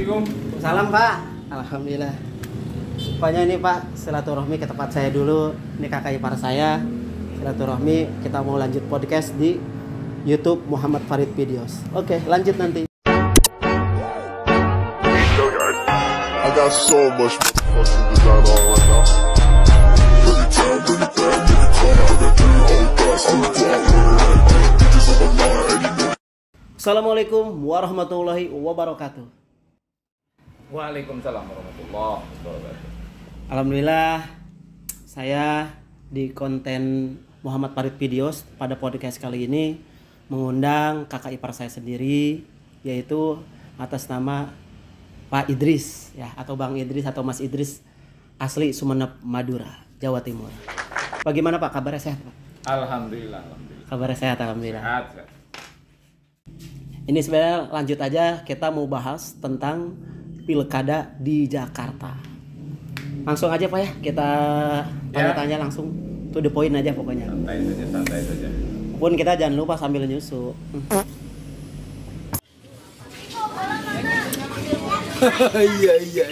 Assalamualaikum. Salam Pak. Alhamdulillah. Pokoknya ini Pak, silaturahmi ke tempat saya dulu. Ini kakak ipar saya. Silaturahmi, kita mau lanjut podcast di YouTube Muhammad Farid Videos. Oke, lanjut nanti. I got so much motherfucking design on right now. Bring it down, bring it down, make it come out that thing, hold fast, I'm bitches on the line, and you know. Assalamualaikum warahmatullahi wabarakatuh. Waalaikumsalam warahmatullahi wabarakatuh. Alhamdulillah, saya di konten Muhammad Farid Videos pada podcast kali ini mengundang kakak ipar saya sendiri, yaitu atas nama Pak Idris ya, atau Bang Idris atau Mas Idris, asli Sumeneb, Madura, Jawa Timur. Bagaimana Pak, kabarnya sehat Pak? Alhamdulillah. Kabarnya sehat, alhamdulillah. Sehat. Ini sebenarnya lanjut aja, kita mau bahas tentang pilkada di Jakarta. Langsung aja Pak ya, kita tanya-tanya langsung to the point aja pokoknya. Santai saja. Pun kita jangan lupa sambil nyusu. Iya.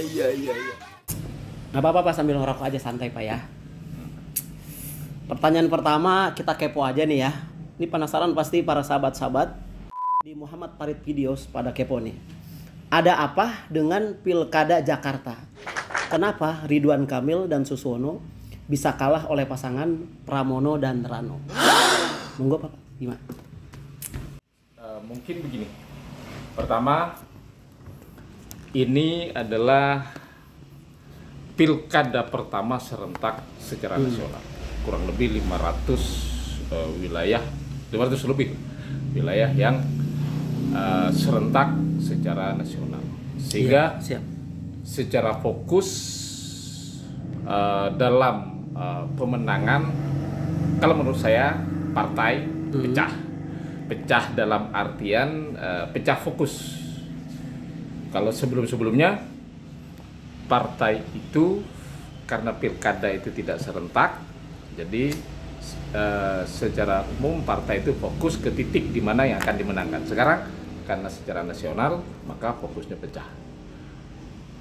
Nggak apa-apa Pak, sambil ngerokok aja, santai Pak ya. Pertanyaan pertama, kita kepo aja nih ya. Ini penasaran pasti para sahabat-sahabat di Muhammad Farid Videos pada kepo nih. Ada apa dengan pilkada Jakarta? Kenapa Ridwan Kamil dan Suswono bisa kalah oleh pasangan Pramono dan Rano? Monggo Pak, gimana? Mungkin begini. Pertama, ini adalah pilkada pertama serentak secara nasional. Kurang lebih 500 wilayah, 500 lebih wilayah yang serentak secara nasional. Sehingga Siap. secara fokus dalam pemenangan, kalau menurut saya partai pecah dalam artian pecah fokus. Kalau sebelumnya partai itu karena pilkada itu tidak serentak, jadi secara umum partai itu fokus ke titik di mana yang akan dimenangkan. Sekarang karena secara nasional maka fokusnya pecah.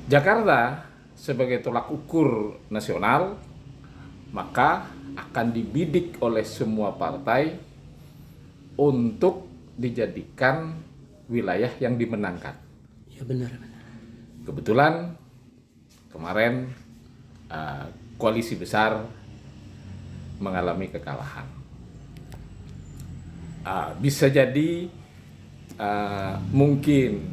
Jakarta sebagai tolak ukur nasional maka akan dibidik oleh semua partai untuk dijadikan wilayah yang dimenangkan. Ya benar. Kebetulan kemarin koalisi besar mengalami kekalahan. Bisa jadi mungkin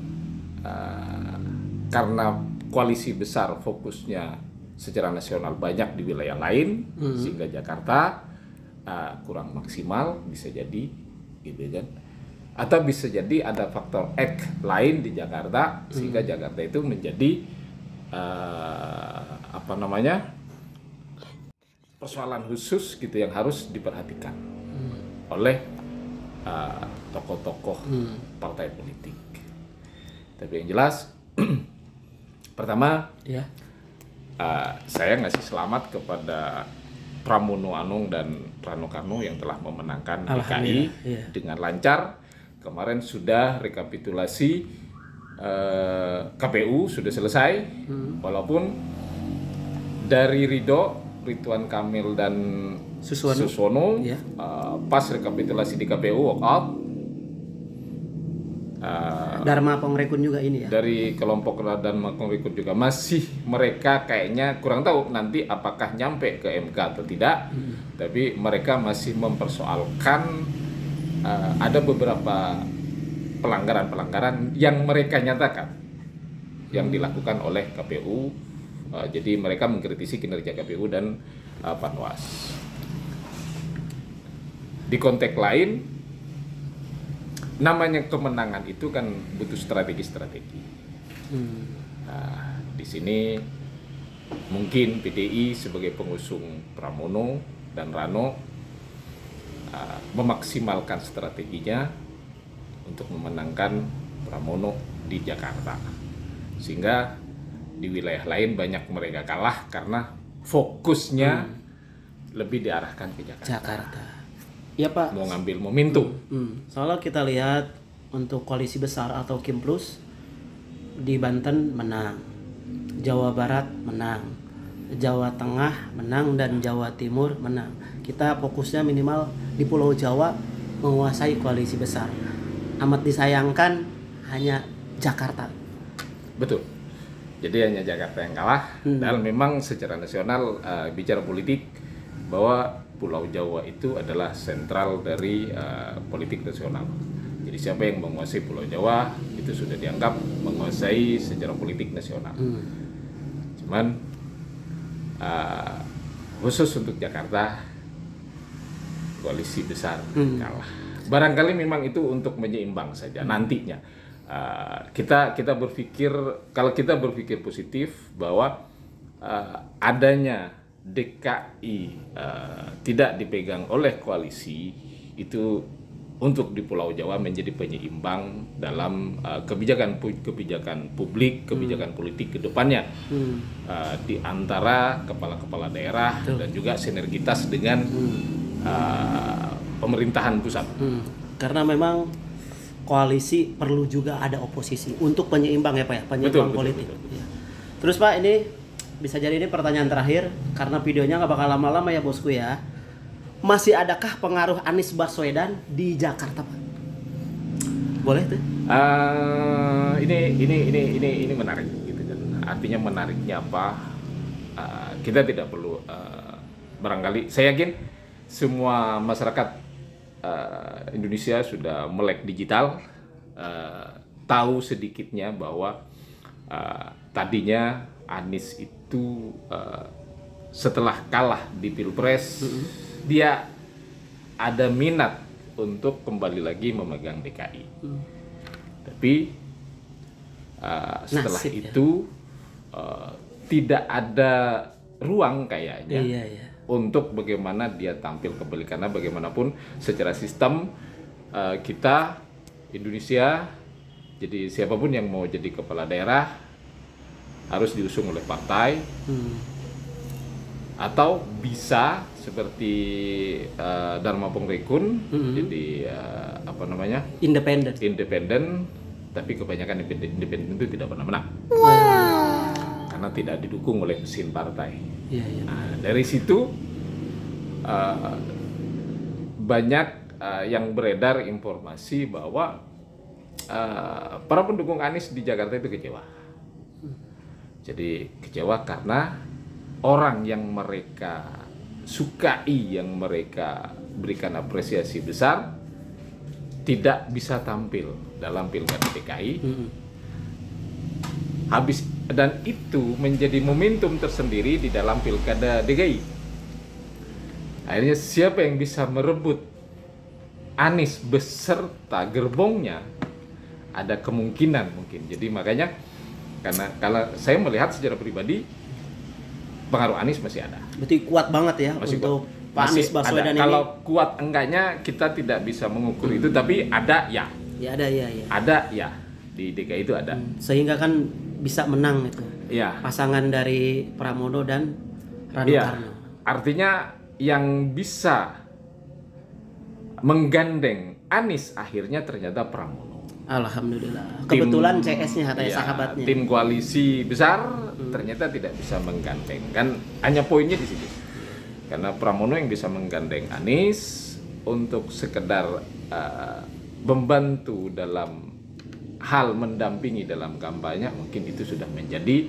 karena koalisi besar fokusnya secara nasional banyak di wilayah lain, sehingga Jakarta kurang maksimal, bisa jadi gitu kan. Atau bisa jadi ada faktor X lain di Jakarta sehingga Jakarta itu menjadi persoalan khusus gitu yang harus diperhatikan oleh tokoh-tokoh partai politik. Tapi yang jelas pertama Ya. saya ngasih selamat kepada Pramono Anung dan Rano Karno yang telah memenangkan DKI dengan lancar. Kemarin sudah rekapitulasi KPU sudah selesai, walaupun dari Ridwan Kamil dan Suswono pas rekapitulasi di KPU walk out. Dharma Pongrekun juga ini ya. Dari kelompok Dharma Pongrekun juga masih, mereka kayaknya kurang tahu nanti apakah nyampe ke MK atau tidak. Tapi mereka masih mempersoalkan ada beberapa pelanggaran yang mereka nyatakan yang dilakukan oleh KPU. Jadi mereka mengkritisi kinerja KPU dan Panwas. Di konteks lain, namanya kemenangan itu kan butuh strategi. Di sini mungkin PDI sebagai pengusung Pramono dan Rano memaksimalkan strateginya untuk memenangkan Pramono di Jakarta, sehingga di wilayah lain banyak mereka kalah karena fokusnya lebih diarahkan ke Jakarta. Iya Pak. Mau ngambil momentum. Soalnya kita lihat untuk koalisi besar atau Kim Plus di Banten menang, Jawa Barat menang, Jawa Tengah menang, dan Jawa Timur menang. Kita fokusnya minimal di Pulau Jawa menguasai koalisi besar. Amat disayangkan hanya Jakarta. Betul. Jadi hanya Jakarta yang kalah. Dan memang secara nasional bicara politik bahwa Pulau Jawa itu adalah sentral dari politik nasional. Jadi siapa yang menguasai Pulau Jawa itu sudah dianggap menguasai secara politik nasional. Cuman khusus untuk Jakarta koalisi besar kalah. Barangkali memang itu untuk menyeimbang saja nantinya. Kita berpikir, kalau kita berpikir positif bahwa adanya DKI tidak dipegang oleh koalisi itu untuk di Pulau Jawa menjadi penyeimbang dalam kebijakan publik, kebijakan politik ke depannya di antara kepala-kepala daerah dan juga sinergitas dengan pemerintahan pusat. Karena memang koalisi perlu juga ada oposisi untuk penyeimbang ya Pak ya, penyeimbang politik. Betul. Ya. Terus Pak, ini bisa jadi ini pertanyaan terakhir karena videonya nggak bakal lama-lama ya bosku ya. Masih adakah pengaruh Anies Baswedan di Jakarta Pak? Boleh tuh? Ini menarik gitu kan. Artinya menariknya apa? Kita tidak perlu barangkali. Saya yakin semua masyarakat Indonesia sudah melek digital, tahu sedikitnya bahwa tadinya Anies itu setelah kalah di Pilpres dia ada minat untuk kembali lagi memegang DKI. Tapi setelah itu tidak ada ruang kayaknya untuk bagaimana dia tampil kembali, karena bagaimanapun secara sistem kita Indonesia, jadi siapapun yang mau jadi kepala daerah harus diusung oleh partai atau bisa seperti Dharma Pongrekun jadi independen, tapi kebanyakan independen itu tidak pernah menang karena tidak didukung oleh mesin partai. Nah, dari situ banyak yang beredar informasi bahwa para pendukung Anies di Jakarta itu kecewa. Jadi kecewa karena orang yang mereka sukai, yang mereka berikan apresiasi besar tidak bisa tampil dalam Pilkada DKI. Habis, dan itu menjadi momentum tersendiri di dalam Pilkada DKI. Akhirnya siapa yang bisa merebut Anies beserta gerbongnya ada kemungkinan mungkin. Jadi makanya karena kalau saya melihat secara pribadi pengaruh Anies masih ada. Berarti kuat banget ya Masih untuk Pak Anies Baswedan ini. Kalau kuat enggaknya kita tidak bisa mengukur itu, tapi ada ya. Ya ada ya. Ada ya, di DKI itu ada. Sehingga kan bisa menang itu. Iya. Pasangan dari Pramono dan Rano Karno. Artinya yang bisa menggandeng Anies akhirnya ternyata Pramono. Alhamdulillah. Kebetulan CS-nya katanya sahabatnya. Tim koalisi besar ternyata tidak bisa menggandeng. Kan hanya poinnya di situ. Karena Pramono yang bisa menggandeng Anies untuk sekedar membantu dalam hal mendampingi dalam kampanye, mungkin itu sudah menjadi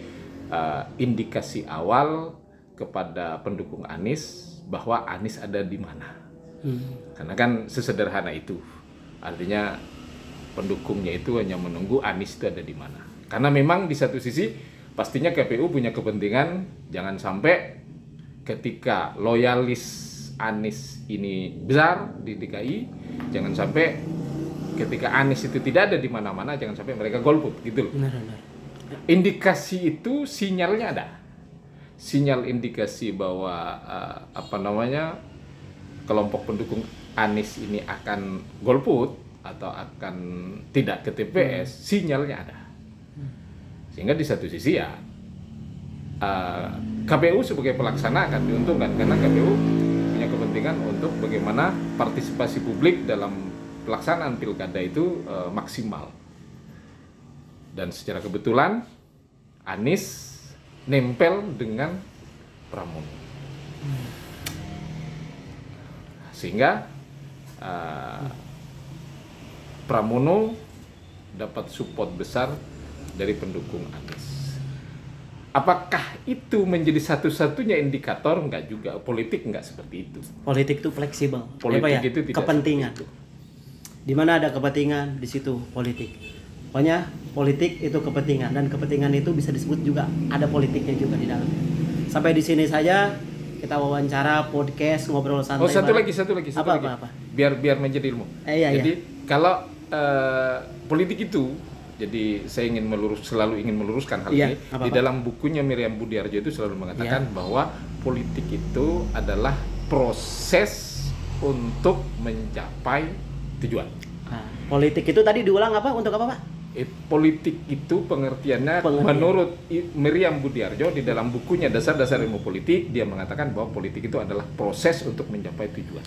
indikasi awal kepada pendukung Anies bahwa Anies ada di mana. Karena kan sesederhana itu. Artinya pendukungnya itu hanya menunggu Anies itu ada di mana. Karena memang di satu sisi pastinya KPU punya kepentingan jangan sampai ketika loyalis Anies ini besar di DKI, jangan sampai ketika Anies itu tidak ada di mana-mana, jangan sampai mereka golput gitu loh. Benar. Indikasi itu sinyalnya ada. Sinyal indikasi bahwa kelompok pendukung Anies ini akan golput atau akan tidak ke TPS, sinyalnya ada. Sehingga di satu sisi ya KPU sebagai pelaksana akan diuntungkan karena KPU punya kepentingan untuk bagaimana partisipasi publik dalam pelaksanaan pilkada itu maksimal. Dan secara kebetulan Anies nempel dengan Pramono. Sehingga Pramono dapat support besar dari pendukung Anies. Apakah itu menjadi satu-satunya indikator? Enggak juga. Politik enggak seperti itu. Politik itu fleksibel. Politik Ya, Pak, itu tidak kepentingan. seperti itu. Di mana ada kepentingan, di situ politik. Pokoknya politik itu kepentingan, dan kepentingan itu bisa disebut juga ada politiknya juga di dalamnya. Sampai di sini saja kita wawancara podcast ngobrol santai. Satu bareng. lagi. Apa? Biar menjadi ilmu. Iya. Jadi kalau politik itu, jadi saya selalu ingin meluruskan hal Iya, ini. apa-apa. Di dalam bukunya Miriam Budiarjo itu selalu mengatakan bahwa politik itu adalah proses untuk mencapai tujuan. Nah, politik itu tadi diulang apa? Untuk apa, Pak? Politik itu pengertiannya menurut Miriam Budiarjo di dalam bukunya Dasar-Dasar Ilmu Politik, dia mengatakan bahwa politik itu adalah proses untuk mencapai tujuan.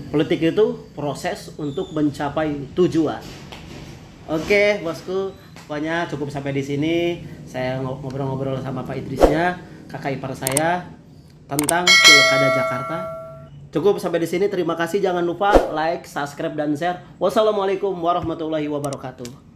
Politik itu proses untuk mencapai tujuan. Oke, bosku, pokoknya cukup sampai di sini. Saya ngobrol-ngobrol sama Pak Idrisnya, kakak ipar saya, tentang Pilkada Jakarta. Cukup sampai di sini. Terima kasih. Jangan lupa like, subscribe, dan share. Wassalamualaikum warahmatullahi wabarakatuh.